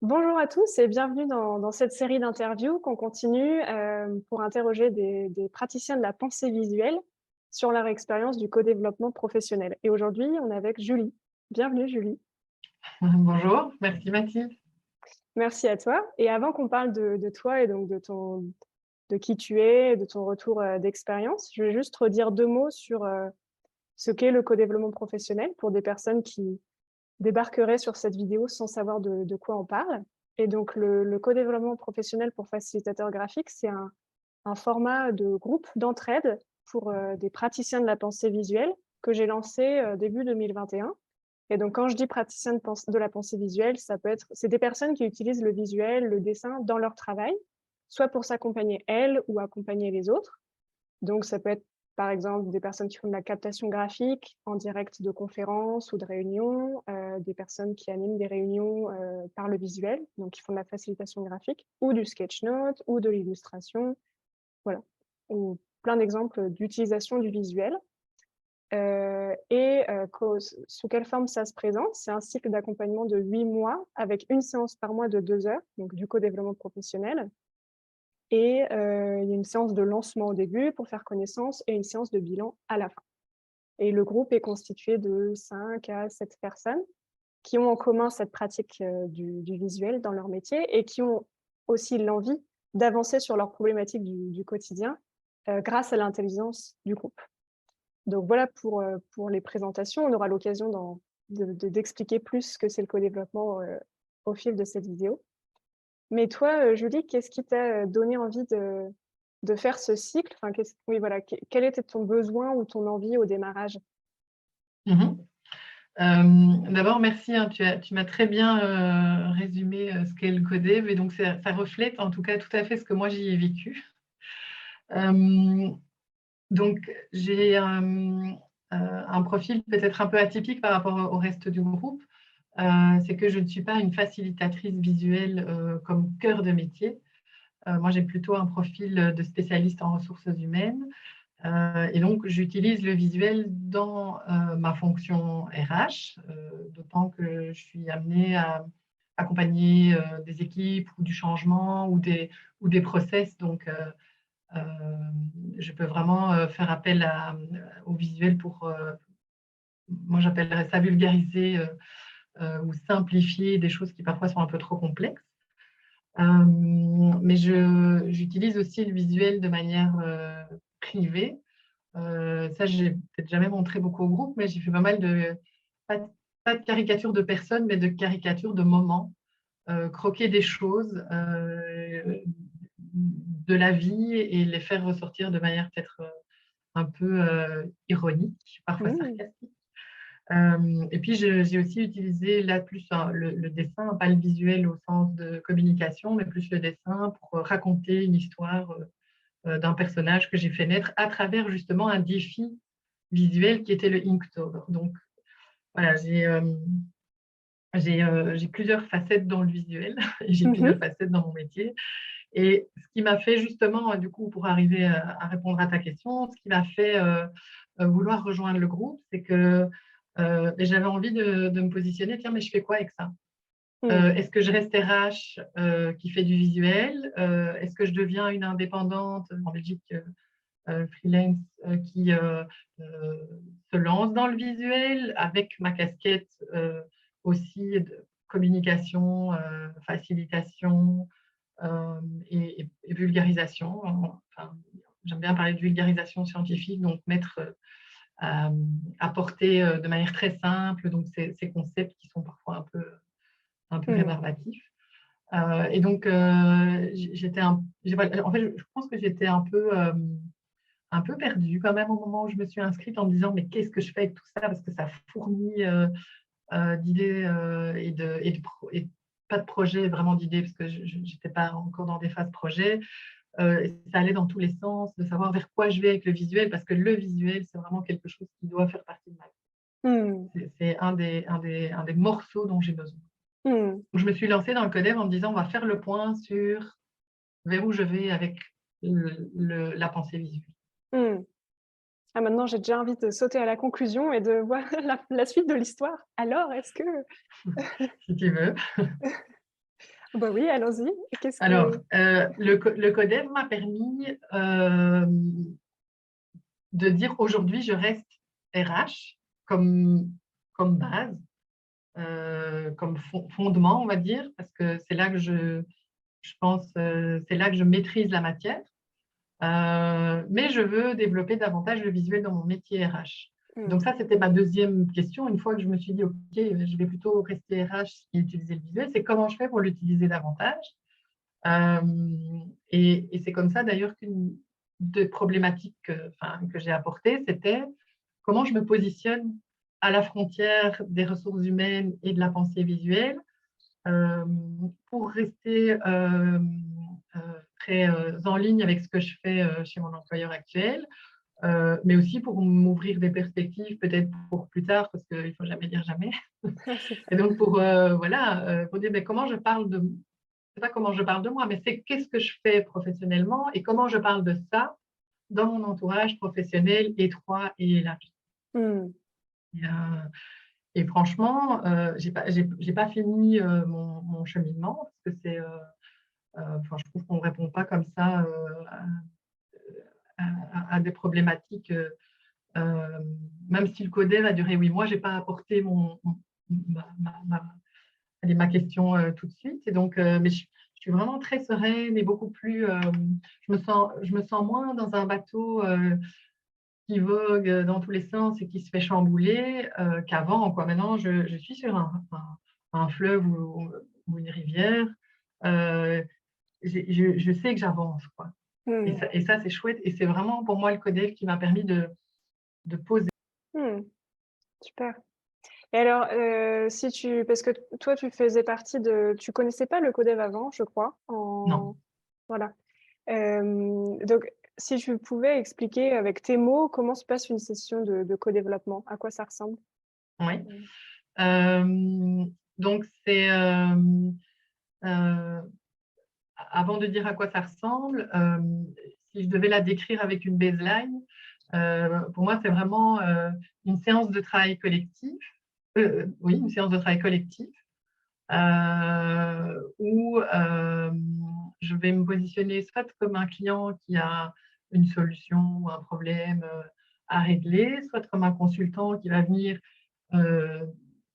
Bonjour à tous et bienvenue dans cette série d'interviews qu'on continue pour interroger des praticiens de la pensée visuelle sur leur expérience du co-développement professionnel. Et aujourd'hui, on est avec Julie. Bienvenue Julie. Bonjour, merci Mathilde. Merci à toi. Et avant qu'on parle de toi et donc de qui tu es, de ton retour d'expérience, je vais juste redire deux mots sur ce qu'est le co-développement professionnel pour des personnes qui débarqueraient sur cette vidéo sans savoir de quoi on parle. Et donc, le co-développement professionnel pour facilitateur graphique, c'est un format de groupe d'entraide pour des praticiens de la pensée visuelle que j'ai lancé début 2021. Et donc, quand je dis praticien de la pensée visuelle, c'est des personnes qui utilisent le visuel, le dessin dans leur travail, soit pour s'accompagner elles ou accompagner les autres. Donc, ça peut être, par exemple, des personnes qui font de la captation graphique en direct de conférences ou de réunions, des personnes qui animent des réunions par le visuel, donc qui font de la facilitation graphique, ou du sketchnote, ou de l'illustration, voilà. Ou plein d'exemples d'utilisation du visuel. Sous quelle forme ça se présente? C'est un cycle d'accompagnement de 8 mois avec une séance par mois de 2 heures, donc du co-développement professionnel. Et il y a une séance de lancement au début pour faire connaissance et une séance de bilan à la fin. Et le groupe est constitué de 5 à 7 personnes qui ont en commun cette pratique du visuel dans leur métier et qui ont aussi l'envie d'avancer sur leurs problématiques du quotidien grâce à l'intelligence du groupe. Donc voilà pour les présentations. On aura l'occasion d'expliquer plus ce que c'est le co-développement au fil de cette vidéo. Mais toi, Julie, qu'est-ce qui t'a donné envie de faire ce cycle? Enfin, oui, voilà, quel était ton besoin ou ton envie au démarrage? Mhm. D'abord, merci, hein, tu m'as très bien résumé ce qu'est le codev et donc ça reflète en tout cas tout à fait ce que moi j'y ai vécu. Euh, donc, j'ai un profil peut-être un peu atypique par rapport au reste du groupe. C'est que je ne suis pas une facilitatrice visuelle comme cœur de métier. Moi, j'ai plutôt un profil de spécialiste en ressources humaines. Et donc, j'utilise le visuel dans ma fonction RH, d'autant que je suis amenée à accompagner des équipes ou du changement ou des process. Donc, je peux vraiment faire appel au visuel pour, moi j'appellerais ça vulgariser ou simplifier des choses qui parfois sont un peu trop complexes. Mais j'utilise aussi le visuel de manière privée. Ça, j'ai peut-être jamais montré beaucoup au groupe, mais j'ai fait pas mal pas, pas de caricatures de personnes, mais de caricatures de moments, croquer des choses de la vie et les faire ressortir de manière peut-être un peu ironique, parfois Mmh. sarcastique. Et puis, j'ai aussi utilisé là plus le dessin, pas le visuel au sens de communication, mais plus le dessin pour raconter une histoire d'un personnage que j'ai fait naître à travers justement un défi visuel qui était le Inktober. Donc, voilà, j'ai plusieurs facettes dans le visuel et j'ai plusieurs Mmh. facettes dans mon métier. Et ce qui m'a fait justement, du coup, pour arriver à répondre à ta question, ce qui m'a fait vouloir rejoindre le groupe, c'est que j'avais envie de me positionner, tiens, mais je fais quoi avec ça? Mmh. Est-ce que je reste RH qui fait du visuel? Est-ce que je deviens une indépendante en Belgique freelance qui se lance dans le visuel avec ma casquette aussi de communication, facilitation et vulgarisation. Enfin, j'aime bien parler de vulgarisation scientifique, donc mettre apporter de manière très simple donc ces concepts qui sont parfois un peu Mmh. rébarbatifs. Et donc, en fait, je pense que j'étais un peu perdue quand même au moment où je me suis inscrite en me disant mais qu'est-ce que je fais avec tout ça parce que ça fournit d'idées et pas de projet, vraiment d'idées parce que je n'étais pas encore dans des phases projet. Ça allait dans tous les sens, de savoir vers quoi je vais avec le visuel parce que le visuel, c'est vraiment quelque chose qui doit faire partie de ma Mmh. vie. C'est un des morceaux dont j'ai besoin. Mmh. Donc, je me suis lancée dans le codev en me disant on va faire le point sur vers où je vais avec la pensée visuelle. Mmh. Ah, maintenant, j'ai déjà envie de sauter à la conclusion et de voir la suite de l'histoire. Alors, est-ce que Si tu veux. Bah oui, allons-y. Qu'est-ce Alors, que le Codev m'a permis de dire aujourd'hui, je reste RH comme base, comme fondement, on va dire, parce que c'est là que je pense, c'est là que je maîtrise la matière. Mais je veux développer davantage le visuel dans mon métier RH. mmh, Donc ça, c'était ma deuxième question. Une fois que je me suis dit, OK, je vais plutôt rester RH et utiliser le visuel, c'est comment je fais pour l'utiliser davantage. Euh, et c'est comme ça d'ailleurs qu'une des problématiques que j'ai apportées, c'était comment je me positionne à la frontière des ressources humaines et de la pensée visuelle euh, pour rester très en ligne avec ce que je fais chez mon employeur actuel, mais aussi pour m'ouvrir des perspectives peut-être pour plus tard, parce qu'il ne faut jamais dire jamais. c'est ça. Et donc pour dire mais comment je parle de, c'est pas comment je parle de moi, mais c'est qu'est-ce que je fais professionnellement et comment je parle de ça dans mon entourage professionnel étroit et élargi. Mmh. Et, et franchement, j'ai pas fini mon cheminement parce que je trouve qu'on ne répond pas comme ça à des problématiques. Même si le codev a duré 8 mois, je n'ai pas apporté ma question tout de suite. Et donc, mais je suis vraiment très sereine et beaucoup plus. Je me sens moins dans un bateau qui vogue dans tous les sens et qui se fait chambouler qu'avant, quoi. Maintenant, je suis sur un fleuve ou une rivière. Euh, je sais que j'avance, quoi. Mmh. Et ça c'est chouette. Et c'est vraiment pour moi le codec qui m'a permis de poser. Mmh. Super. Et alors, si tu parce que toi, tu faisais partie de tu connaissais pas le Codev avant, je crois, Non, voilà. Donc si tu pouvais expliquer avec tes mots comment se passe une session de co-développement, à quoi ça ressemble? oui. Mmh. Donc, euh, avant de dire à quoi ça ressemble, si je devais la décrire avec une baseline, pour moi, c'est vraiment une séance de travail collectif. Oui, une séance de travail collectif où je vais me positionner soit comme un client qui a une solution ou un problème à régler, soit comme un consultant qui va venir euh,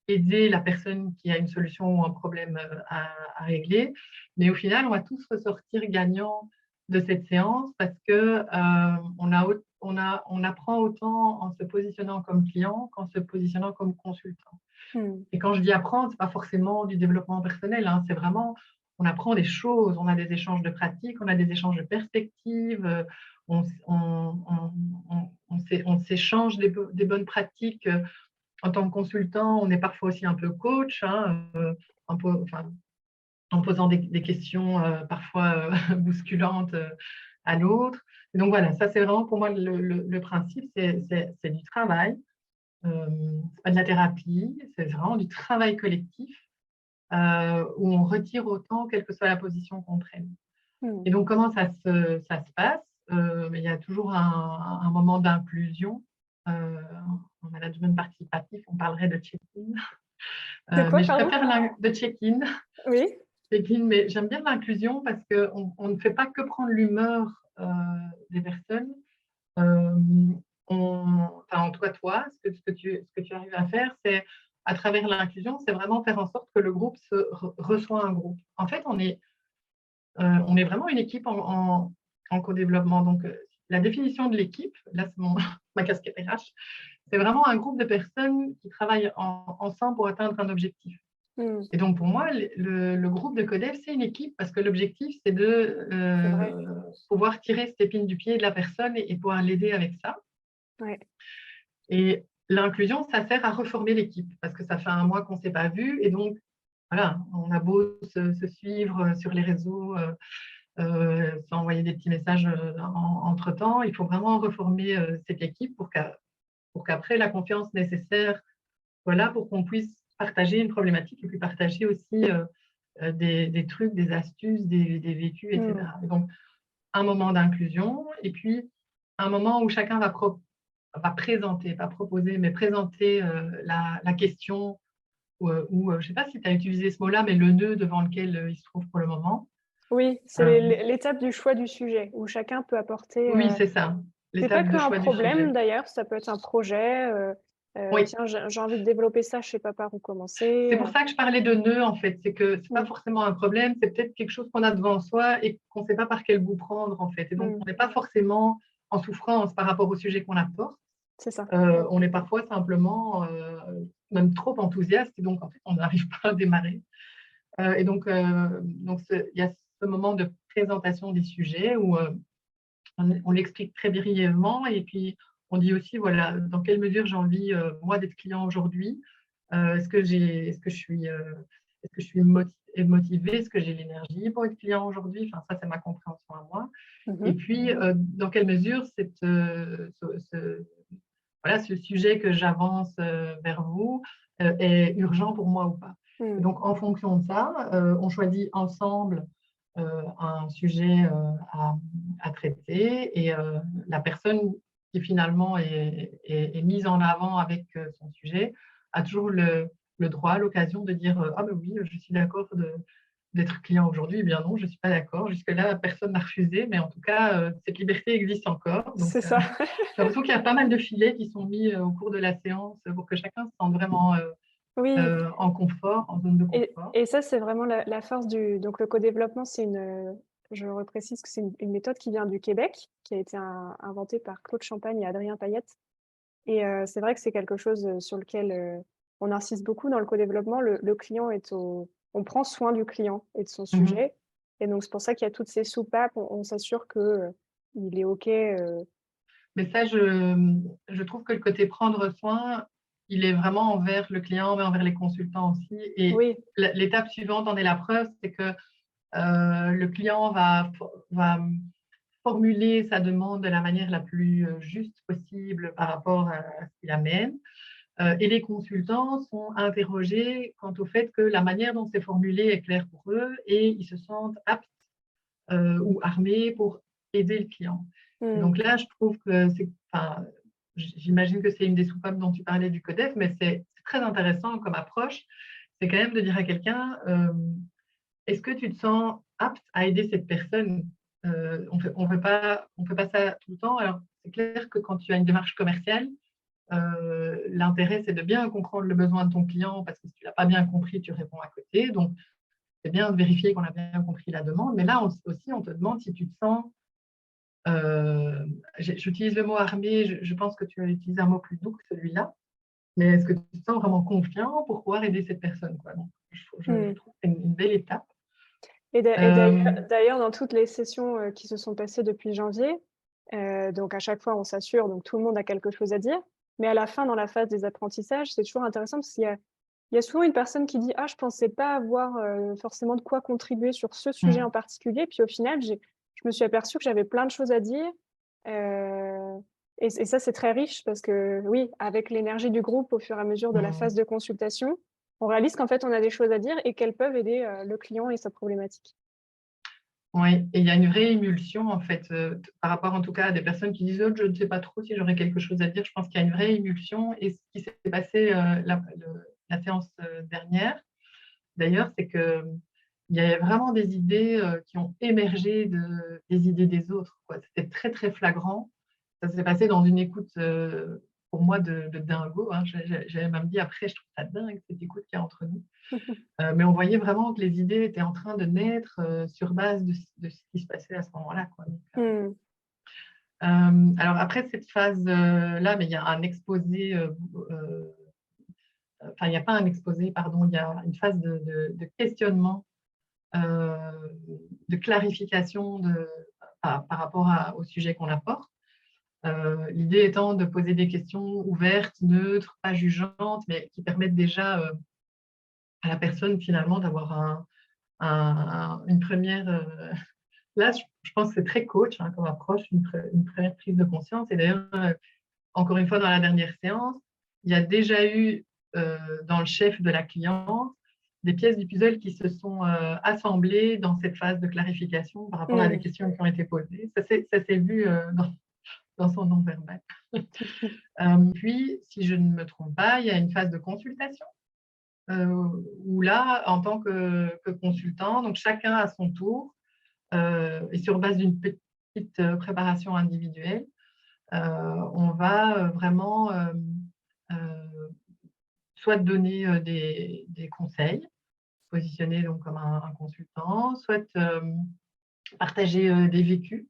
aider la personne qui a une solution ou un problème à régler. Mais au final, on va tous ressortir gagnants de cette séance parce que on apprend autant en se positionnant comme client qu'en se positionnant comme consultant. Mmh. Et quand je dis apprendre, ce n'est pas forcément du développement personnel, hein, c'est vraiment, on apprend des choses, on a des échanges de pratiques, on a des échanges de perspectives, on s'échange des bonnes pratiques. En tant que consultant, on est parfois aussi un peu coach, hein, enfin, en posant des questions parfois bousculantes à l'autre. Et donc voilà, ça c'est vraiment pour moi le principe, c'est du travail. C'est pas de la thérapie, c'est vraiment du travail collectif où on retire autant, quelle que soit la position qu'on prenne. Mmh. Et donc, comment ça se passe il y a toujours un moment d'inclusion. En management participatif, on parlerait de check-in. De quoi, Mais je pardon? préfère de check-in, Oui? mais j'aime bien l'inclusion parce qu'on ne fait pas que prendre l'humeur des personnes. Euh, en toi, ce que tu arrives à faire, c'est à travers l'inclusion, c'est vraiment faire en sorte que le groupe reçoit un groupe. En fait, on est vraiment une équipe en co-développement. Donc, la définition de l'équipe, là, c'est ma casquette RH, c'est vraiment un groupe de personnes qui travaillent ensemble pour atteindre un objectif. Mmh. Et donc, pour moi, le groupe de Codev, c'est une équipe parce que l'objectif, c'est de C'est vrai. pouvoir tirer cette épine du pied de la personne et pouvoir l'aider avec ça. Ouais. Et l'inclusion, ça sert à reformer l'équipe parce que ça fait un mois qu'on ne s'est pas vu. Et donc, voilà, on a beau se suivre sur les réseaux, s'envoyer des petits messages entre-temps, il faut vraiment reformer cette équipe pour qu'après, la confiance nécessaire, voilà, pour qu'on puisse partager une problématique et puis partager aussi des trucs, des astuces, des vécus, Mmh. etc. Et donc, un moment d'inclusion et puis un moment où chacun va présenter, pas proposer, mais présenter la question ou je ne sais pas si tu as utilisé ce mot-là, mais le nœud devant lequel il se trouve pour le moment. Oui, c'est Euh, l'étape du choix du sujet où chacun peut apporter. oui, c'est ça, C'est pas l'étape de qu'un choix du problème sujet. d'ailleurs, ça peut être un projet. Oui, Tiens, j'ai envie de développer ça, je sais pas par où c'est commencer. pour ça que je parlais de nœud, en fait. C'est que ce n'est pas Mm, forcément un problème, c'est peut-être quelque chose qu'on a devant soi et qu'on ne sait pas par quel bout prendre, en fait. Et donc, mm, on n'est pas forcément en souffrance par rapport au sujet qu'on apporte. c'est ça. On est parfois simplement même trop enthousiaste et donc, en fait, on n'arrive pas à démarrer. Il y a ce moment de présentation des sujets où on l'explique très brièvement et puis on dit aussi, voilà, dans quelle mesure j'ai envie, moi, d'être client aujourd'hui. Est-ce que je suis motivée? Est-ce que j'ai l'énergie pour être client aujourd'hui? Enfin, ça, c'est ma compréhension à moi. Et Mhm. puis, dans quelle mesure voilà, ce sujet que j'avance vers vous est urgent pour moi ou pas. Et Mm, donc, en fonction de ça, on choisit ensemble un sujet à traiter et la personne qui finalement est mise en avant avec son sujet a toujours le droit, l'occasion de dire ah ben oui, je suis d'accord d'être client aujourd'hui. Eh bien non, je ne suis pas d'accord. Jusque-là, personne n'a refusé, mais en tout cas, cette liberté existe encore. Donc, c'est ça. j'ai l'impression qu'il y a pas mal de filets qui sont mis au cours de la séance pour que chacun se sente vraiment Oui, en confort, en zone de confort. et ça, c'est vraiment la force du. Donc, le co-développement, je reprécise que c'est une méthode qui vient du Québec, qui a été inventée par Claude Champagne et Adrien Payette. Et c'est vrai que c'est quelque chose sur lequel on insiste beaucoup dans le co-développement. Le client on prend soin du client et de son Mhm. sujet. Et donc, c'est pour ça qu'il y a toutes ces soupapes. On s'assure que il est OK. Mais ça, je trouve que le côté prendre soin, il est vraiment envers le client, mais envers les consultants aussi. Et Oui. l'étape suivante en est la preuve, c'est que le client va formuler sa demande de la manière la plus juste possible par rapport à ce qu'il amène. Et les consultants sont interrogés quant au fait que la manière dont c'est formulé est claire pour eux et ils se sentent aptes ou armés pour aider le client. Et Mmh. donc là, je trouve que enfin, j'imagine que c'est une des soupapes dont tu parlais du CODEF, mais c'est très intéressant comme approche. C'est quand même de dire à quelqu'un, est-ce que tu te sens apte à aider cette personne? On fait pas ça tout le temps. Alors, c'est clair que quand tu as une démarche commerciale, l'intérêt, c'est de bien comprendre le besoin de ton client parce que si tu ne l'as pas bien compris, tu réponds à côté. Donc, c'est bien de vérifier qu'on a bien compris la demande. Mais là aussi, on te demande si tu te sens, j'utilise le mot armé, je pense que tu as utilisé un mot plus doux que celui-là, mais est-ce que tu te sens vraiment confiant pour pouvoir aider cette personne, quoi? Donc, je Mmh. trouve que c'est une belle étape. Et Euh, d'ailleurs, dans toutes les sessions qui se sont passées depuis janvier, donc à chaque fois, on s'assure, donc tout le monde a quelque chose à dire. Mais à la fin, dans la phase des apprentissages, c'est toujours intéressant parce qu'il y a souvent une personne qui dit: «Ah, je pensais pas avoir forcément de quoi contribuer sur ce sujet en mm, particulier». Puis au final, je me suis aperçue que j'avais plein de choses à dire. Euh, et ça, c'est très riche parce que oui, avec l'énergie du groupe au fur et à mesure de la phase mm. de consultation, on réalise qu'en fait, on a des choses à dire et qu'elles peuvent aider le client et sa problématique. Oui, et il y a une vraie émulsion, en fait, par rapport en tout cas à des personnes qui disent oh, je ne sais pas trop si j'aurais quelque chose à dire. Je pense qu'il y a une vraie émulsion. Et ce qui s'est passé la séance dernière, d'ailleurs, c'est qu'il y avait vraiment des idées qui ont émergé des idées des autres, quoi. C'était très, très flagrant. Ça s'est passé dans une écoute, pour moi, de dingo, hein. J'avais même dit après, je trouve ça dingue, cette écoute qu'il y a entre nous. Mais on voyait vraiment que les idées étaient en train de naître sur base de ce qui se passait à ce moment-là, quoi. Donc, Hmm. alors après cette phase-là, mais il y a un exposé, enfin il n'y a pas un exposé, pardon, il y a une phase de questionnement, euh, de clarification par rapport au sujet qu'on apporte. L'idée étant de poser des questions ouvertes, neutres, pas jugeantes, mais qui permettent déjà à la personne finalement d'avoir une première. Là, je pense que c'est très coach hein, comme approche, une première prise de conscience. Et d'ailleurs, encore une fois, dans la dernière séance, il y a déjà eu dans le chef de la cliente des pièces du puzzle qui se sont assemblées dans cette phase de clarification par rapport à des Hmm. questions qui ont été posées. Ça s'est vu dans son non-verbal. Puis, si je ne me trompe pas, il y a une phase de consultation où là, en tant que consultant, donc chacun à son tour, et sur base d'une petite préparation individuelle, on va vraiment soit donner des conseils, positionner donc comme un consultant, soit partager des vécus.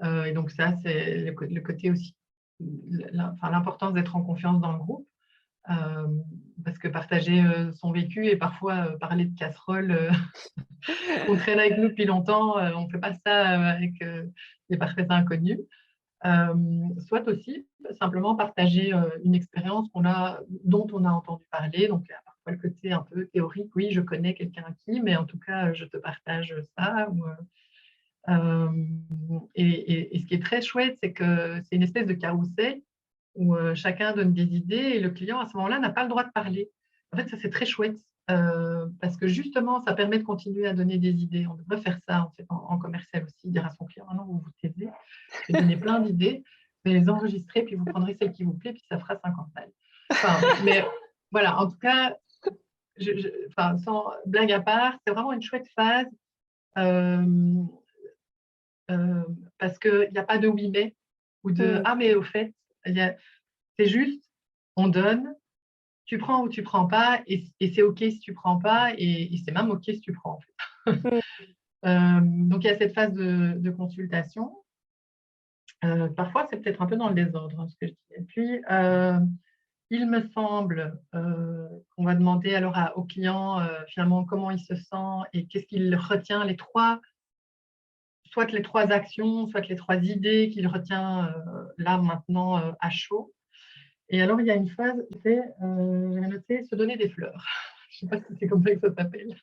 Et donc ça, c'est le côté aussi, enfin, l'importance d'être en confiance dans le groupe. Parce que partager son vécu et parfois parler de casserole qu'on traîne avec nous depuis longtemps, on ne fait pas ça avec des parfaits inconnus. Soit aussi simplement partager une expérience dont on a entendu parler. Donc, il y a parfois le côté un peu théorique, oui, je connais quelqu'un qui, mais en tout cas, je te partage ça. Et ce qui est très chouette, c'est que c'est une espèce de carrousel où chacun donne des idées et le client, à ce moment-là, n'a pas le droit de parler. En fait, ça, c'est très chouette parce que justement, ça permet de continuer à donner des idées. On devrait faire ça en fait, en commercial aussi, dire à son client, non, vous vous taisez, je vais donner plein d'idées, mais les enregistrer, puis vous prendrez celle qui vous plaît, puis ça fera 50 balles. Enfin, mais voilà, en tout cas, enfin, sans blague à part, c'est vraiment une chouette phase parce qu'il n'y a pas de oui mais ou de ah mais au fait, c'est juste, on donne, tu prends ou tu prends pas, et c'est OK si tu prends pas, et c'est même OK si tu prends en fait. Donc il y a cette phase de consultation. Parfois, c'est peut-être un peu dans le désordre, hein, ce que je dis. Et puis, il me semble qu'on va demander alors au client finalement comment il se sent et qu'est-ce qu'il retient, soit les 3 actions, soit les 3 idées qu'il retient là maintenant à chaud. Et alors, il y a une phase, c'est, j'avais noté, se donner des fleurs. Je ne sais pas si c'est comme ça que ça s'appelle.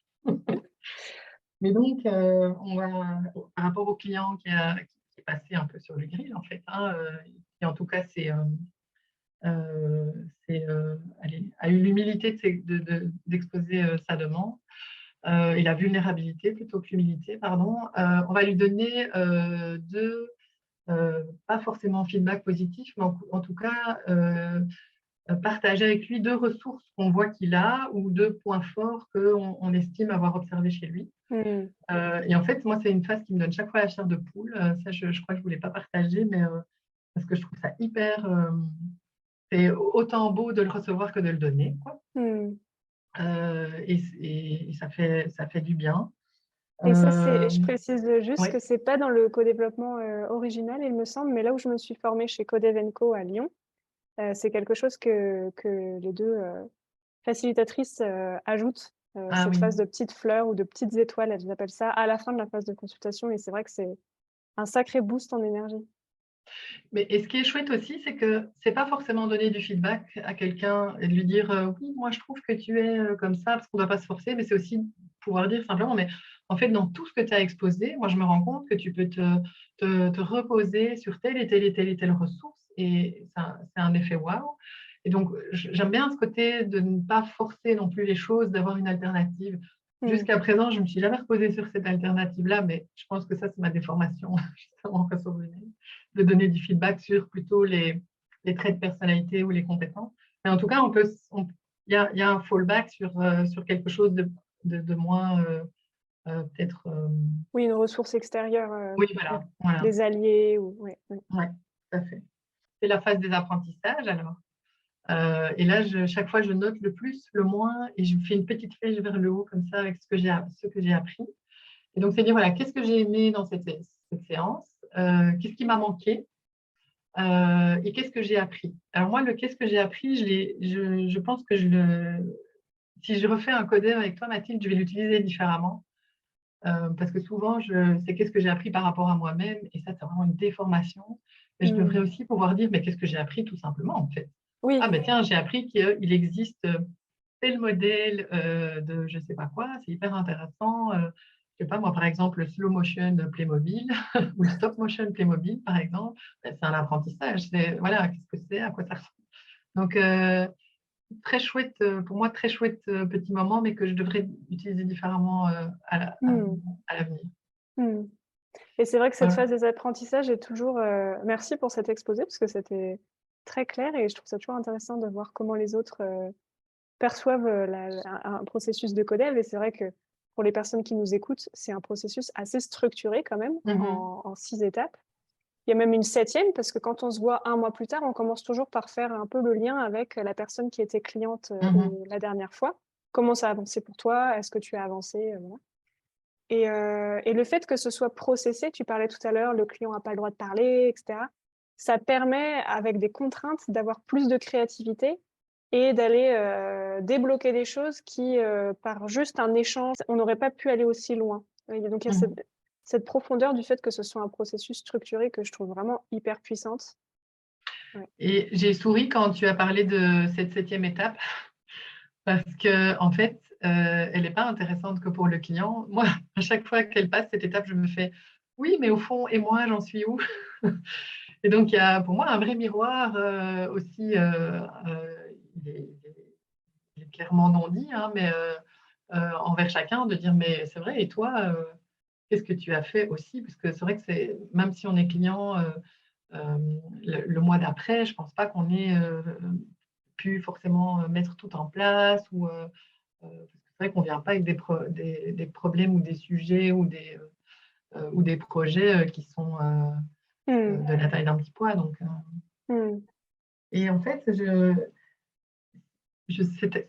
Mais donc, on va, par rapport au client qui est passé un peu sur le grill, en fait, hein, et en tout cas, allez, a eu l'humilité d'exposer sa demande, et la vulnérabilité plutôt que l'humilité, pardon. On va lui donner pas forcément feedback positif, mais en tout cas, partager avec lui 2 ressources qu'on voit qu'il a ou 2 points forts qu'on estime avoir observés chez lui. Et en fait, moi, c'est une phase qui me donne chaque fois la chair de poule. Ça, je crois que je ne voulais pas partager, mais parce que je trouve ça hyper... c'est autant beau de le recevoir que de le donner, quoi. Et ça fait du bien. Et ça, je précise juste Ouais. que c'est pas dans le co-développement original, il me semble, mais là où je me suis formée chez Codev & Co à Lyon, c'est quelque chose que les 2 facilitatrices ajoutent, Ah cette oui. phase de petites fleurs ou de petites étoiles, elles appellent ça, à la fin de la phase de consultation, et c'est vrai que c'est un sacré boost en énergie. Et ce qui est chouette aussi, c'est que c'est pas forcément donner du feedback à quelqu'un et de lui dire oui, moi je trouve que tu es comme ça, parce qu'on ne va pas se forcer, mais c'est aussi pouvoir dire simplement, mais en fait, dans tout ce que tu as exposé, moi je me rends compte que tu peux te reposer sur telle et telle et telle et telle ressource, et c'est un effet waouh. Et donc, j'aime bien ce côté de ne pas forcer non plus les choses, d'avoir une alternative. Jusqu'à présent, je ne me suis jamais reposée sur cette alternative-là, mais je pense que ça, c'est ma déformation, justement, ressources humaines, de donner du feedback sur plutôt les traits de personnalité ou les compétences. Mais en tout cas, il y a un fallback sur quelque chose de moins, peut-être... Oui, une ressource extérieure, oui, voilà. des alliés ou ouais. Ouais, tout à fait. C'est la phase des apprentissages, alors. Et là, chaque fois, je note le plus, le moins, et je fais une petite flèche vers le haut, comme ça, avec ce que j'ai appris. Et donc, c'est dire, voilà, qu'est-ce que j'ai aimé dans cette séance, qu'est-ce qui m'a manqué, et qu'est-ce que j'ai appris. Alors moi, le qu'est-ce que j'ai appris, je pense que si je refais un codeur avec toi, Mathilde, je vais l'utiliser différemment. Parce que souvent, c'est qu'est-ce que j'ai appris par rapport à moi-même, et ça, c'est vraiment une déformation. Mais je devrais aussi pouvoir dire, mais qu'est-ce que j'ai appris tout simplement, en fait. Oui. Ah ben tiens, j'ai appris qu'il existe tel modèle de je ne sais pas quoi, c'est hyper intéressant. Je sais pas, moi, par exemple, le slow motion Playmobil ou le stop motion Playmobil, par exemple, ben, c'est un apprentissage. Voilà, qu'est-ce que c'est, à quoi ça ressemble. Donc, très chouette, pour moi, très chouette petit moment, mais que je devrais utiliser différemment à l'avenir. Et c'est vrai que cette Voilà. phase des apprentissages est toujours merci pour cet exposé parce que c'était très clair et je trouve ça toujours intéressant de voir comment les autres perçoivent un processus de codev. Et c'est vrai que pour les personnes qui nous écoutent, c'est un processus assez structuré quand même, Mhm. en 6 étapes. Il y a même une 7e parce que quand on se voit 1 mois plus tard, on commence toujours par faire un peu le lien avec la personne qui était cliente Mhm. la dernière fois. Comment ça a avancé pour toi? Est-ce que tu as avancé? Voilà. Et le fait que ce soit processé, tu parlais tout à l'heure, le client n'a pas le droit de parler, et cetera. Ça permet, avec des contraintes, d'avoir plus de créativité et d'aller débloquer des choses qui, par juste un échange, on n'aurait pas pu aller aussi loin. Et donc il y a Mhm. cette profondeur du fait que ce soit un processus structuré que je trouve vraiment hyper puissante. Ouais. Et j'ai souri quand tu as parlé de cette 7e étape, parce que en fait, elle n'est pas intéressante que pour le client. Moi, à chaque fois qu'elle passe cette étape, je me fais oui, mais au fond, et moi, j'en suis où? Et donc, il y a pour moi un vrai miroir aussi, il est clairement non dit, hein, mais envers chacun, de dire mais c'est vrai, et toi, qu'est-ce que tu as fait aussi? Parce que c'est vrai que c'est, même si on est client le mois d'après, je ne pense pas qu'on ait pu forcément mettre tout en place parce que c'est vrai qu'on ne vient pas avec des problèmes ou des sujets ou des projets qui sont Mmh. de la taille d'un petit pois. Donc, Mmh. et en fait,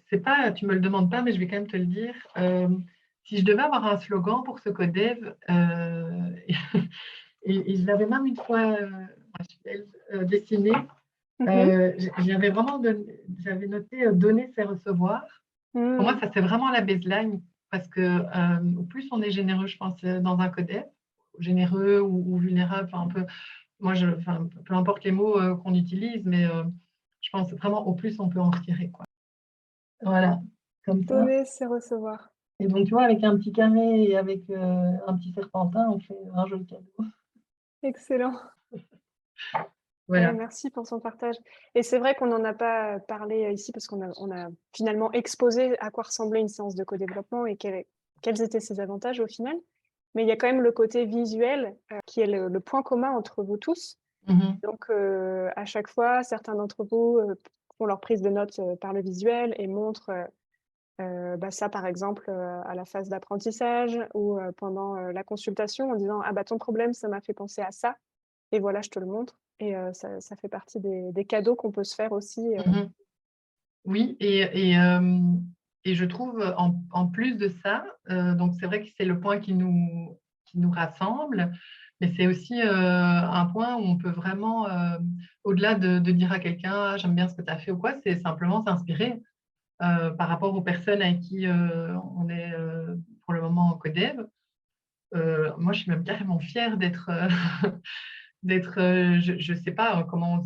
c'est pas, tu me le demandes pas, mais je vais quand même te le dire. Si je devais avoir un slogan pour ce codev, et je l'avais même une fois dessiné, Mmh. j'avais noté donner, c'est recevoir. Pour moi, Mmh. ça, c'est vraiment la baseline parce que au plus on est généreux, je pense, dans un codev, généreux ou vulnérable, enfin, un peu, moi, enfin, peu importe les mots qu'on utilise, mais je pense vraiment au plus on peut en retirer, quoi. Voilà, comme ça. Donner, c'est recevoir. Et donc, tu vois, avec un petit carré et avec un petit serpentin, on fait un joli cadeau. Excellent. Ouais, Voilà. merci pour son partage. Et c'est vrai qu'on n'en a pas parlé ici parce qu'on a finalement exposé à quoi ressemblait une séance de co-développement et quels étaient ses avantages au final. Mais il y a quand même le côté visuel qui est le point commun entre vous tous. Mhm. Donc, à chaque fois, certains d'entre vous font leur prise de notes par le visuel et montrent ça, par exemple, à la phase d'apprentissage ou pendant la consultation en disant: «Ah bah, ton problème, ça m'a fait penser à ça et voilà, je te le montre». Et ça fait partie des cadeaux qu'on peut se faire aussi. Mhm. Oui, et je trouve en plus de ça, donc c'est vrai que c'est le point qui nous rassemble, mais c'est aussi un point où on peut vraiment, au-delà de dire à quelqu'un: «Ah, j'aime bien ce que tu as fait» ou quoi, c'est simplement s'inspirer par rapport aux personnes avec qui on est pour le moment en codev. Moi, je suis même carrément fière d'être d'être, je ne sais pas comment,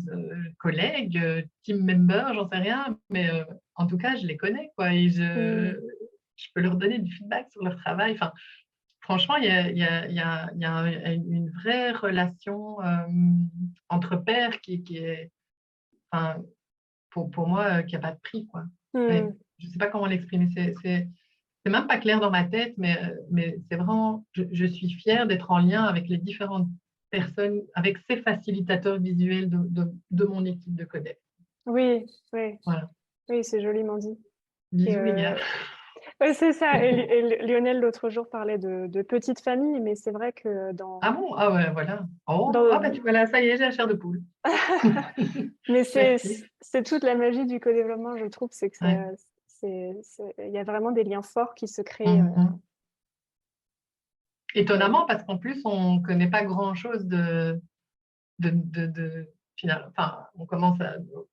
collègue, team member, j'en sais rien, mais en tout cas, je les connais, quoi, et Mmh. je peux leur donner du feedback sur leur travail. Enfin, franchement, il y a une vraie relation entre pairs qui est, enfin, pour moi, qui a pas de prix, quoi. Ouais, Mmh. je ne sais pas comment l'exprimer. C'est même pas clair dans ma tête, mais c'est vraiment, je suis fière d'être en lien avec les différentes personnes, avec ces facilitateurs visuels de mon équipe de codec. Oui, oui, Voilà. oui, c'est joliment dit. Et Bisous les gars. ouais, c'est ça. Et Lionel, l'autre jour, parlait de petite famille, mais c'est vrai que Ah bon? Ah ouais, voilà. Oh, ah bah dans tu vois là, ça y est, j'ai la chair de poule. mais Merci. c'est toute la magie du co-développement, je trouve, c'est que Ouais. il y a vraiment des liens forts qui se créent. Mhm. Et Étonnamment, parce qu'en plus, on ne connaît pas grand-chose enfin, on commence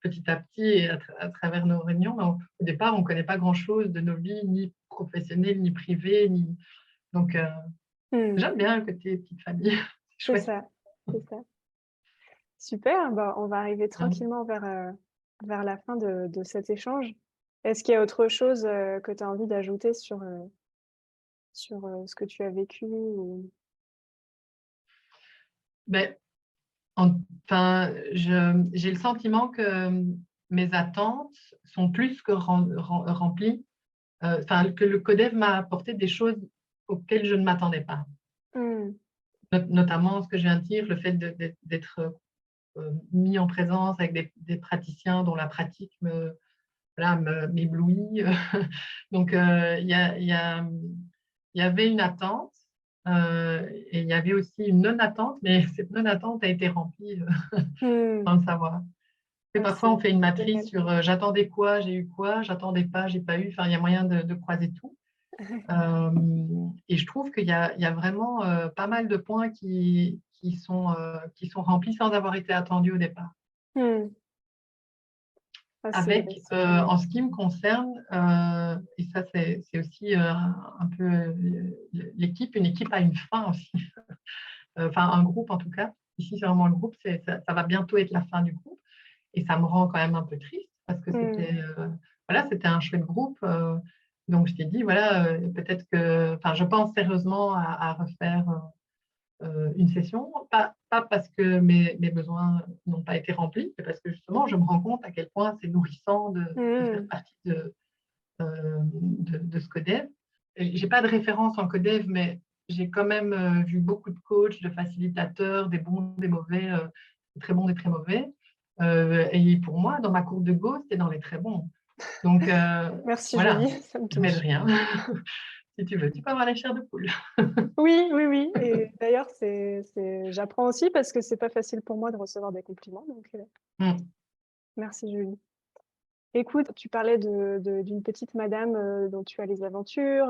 petit à petit et à travers nos réunions, mais au départ, on ne connaît pas grand-chose de nos vies, ni professionnelles, ni privées, ni. Donc, mmh, j'aime bien le côté petite famille. C'est c'est chouette. ça, c'est ça. Super, bah, on va arriver Hein. tranquillement vers la fin de cet échange. Est-ce qu'il y a autre chose, que tu as envie d'ajouter sur ce que tu as vécu ou? Ben, enfin, j'ai le sentiment que mes attentes sont plus que remplies. Enfin, que le CODEV m'a apporté des choses auxquelles je ne m'attendais pas. Mmh. Notamment ce que je viens de dire, le fait d'être mis en présence avec des praticiens dont la pratique voilà, m'éblouit. Donc, il y avait une attente et il y avait aussi une non-attente, mais cette non-attente a été remplie Mmh. sans le savoir. Et Ah, parfois, on c'est fait une matrice génial. sur j'attendais quoi, j'ai eu quoi, j'attendais pas, j'ai pas eu. Enfin, il y a moyen de croiser tout. Euh, et je trouve qu'il y a vraiment pas mal de points qui sont remplis sans avoir été attendus au départ. Mmh. Ah, Avec, c'est génial. en ce qui me concerne, et ça c'est aussi un peu l'équipe, une équipe a une fin aussi, enfin un groupe en tout cas. Ici, c'est vraiment le groupe, ça va bientôt être la fin du groupe et ça me rend quand même un peu triste parce que Mmh. voilà, c'était un chouette groupe. Donc je t'ai dit, voilà, peut-être que, enfin, je pense sérieusement à refaire une session, pas parce que mes besoins n'ont pas été remplis, mais parce que justement, je me rends compte à quel point c'est nourrissant de faire Mmh. partie de ce codev. Je n'ai pas de référence en codev, mais j'ai quand même vu beaucoup de coachs, de facilitateurs, des bons, des mauvais, des très bons, des très mauvais. Et pour moi, dans ma courbe de Gauss, c'était dans les très bons. Donc, Merci voilà, Julie, ça me mais de touche. rien. Si tu veux, tu peux avoir la chair de poule. Oui, oui, oui, et d'ailleurs, j'apprends aussi parce que c'est pas facile pour moi de recevoir des compliments, donc Mm. merci Julie. Écoute, tu parlais d'une petite madame, dont tu as les aventures.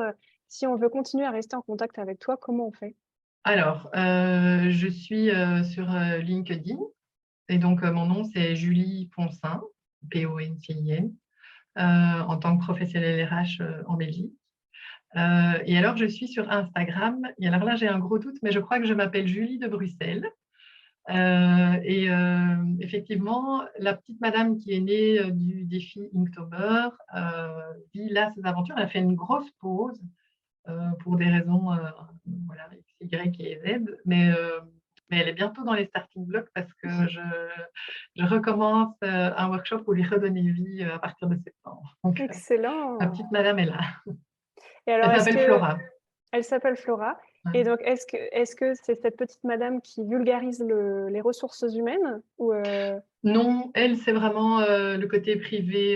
Si on veut continuer à rester en contact avec toi, comment on fait? Alors, je suis sur LinkedIn. Et donc, mon nom, c'est Julie Poncin, Poncin, en tant que professionnelle RH en Belgique. Et alors, je suis sur Instagram. Et alors là, j'ai un gros doute, mais je crois que je m'appelle Julie de Bruxelles. Effectivement, la petite madame qui est née du défi Inktober vit là ses aventures. Elle a fait une grosse pause pour des raisons voilà, X, Y et Z. Mais elle est bientôt dans les starting blocks parce que je recommence un workshop pour lui redonner vie à partir de septembre. Donc, la Excellent. petite madame est là. Et alors, Elle est-ce s'appelle que Flora. elle s'appelle Flora, et Ouais. donc est-ce que c'est cette petite madame qui vulgarise les ressources humaines ou Non, elle, c'est vraiment le côté privé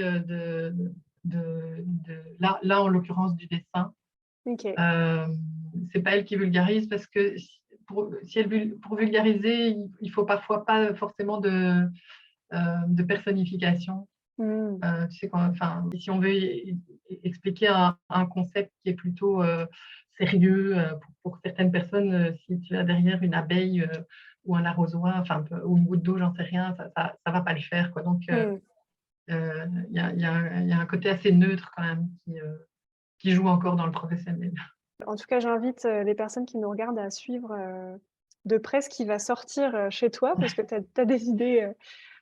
là, en l'occurrence, du dessin. OK. Euh, c'est pas elle qui vulgarise parce que pour vulgariser, il faut parfois pas forcément de personnification. Mmh. Tu sais, enfin, si on veut expliquer un concept qui est plutôt sérieux pour certaines personnes, si tu as derrière une abeille ou un arrosoir, enfin, ou une goutte d'eau, j'en sais rien, ça va pas le faire, quoi. Donc, Mmh. il y a un côté assez neutre quand même qui joue encore dans le professionnel. En tout cas, j'invite, les personnes qui nous regardent à suivre, de près ce qui va sortir, chez toi parce que tu as des idées,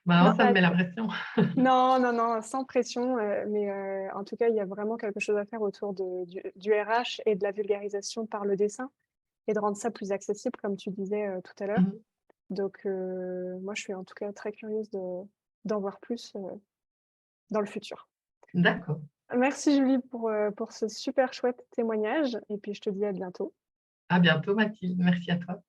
Maintenant, ça me pas met la pression. non, non, non, sans pression, mais en tout cas, il y a vraiment quelque chose à faire autour du RH et de la vulgarisation par le dessin et de rendre ça plus accessible comme tu disais, tout à l'heure. Mhm. Donc moi, je suis en tout cas très curieuse d'en voir plus, dans le futur. D'accord. Merci Julie pour ce super chouette témoignage et puis je te dis à bientôt. À bientôt, Mathilde. Merci à toi.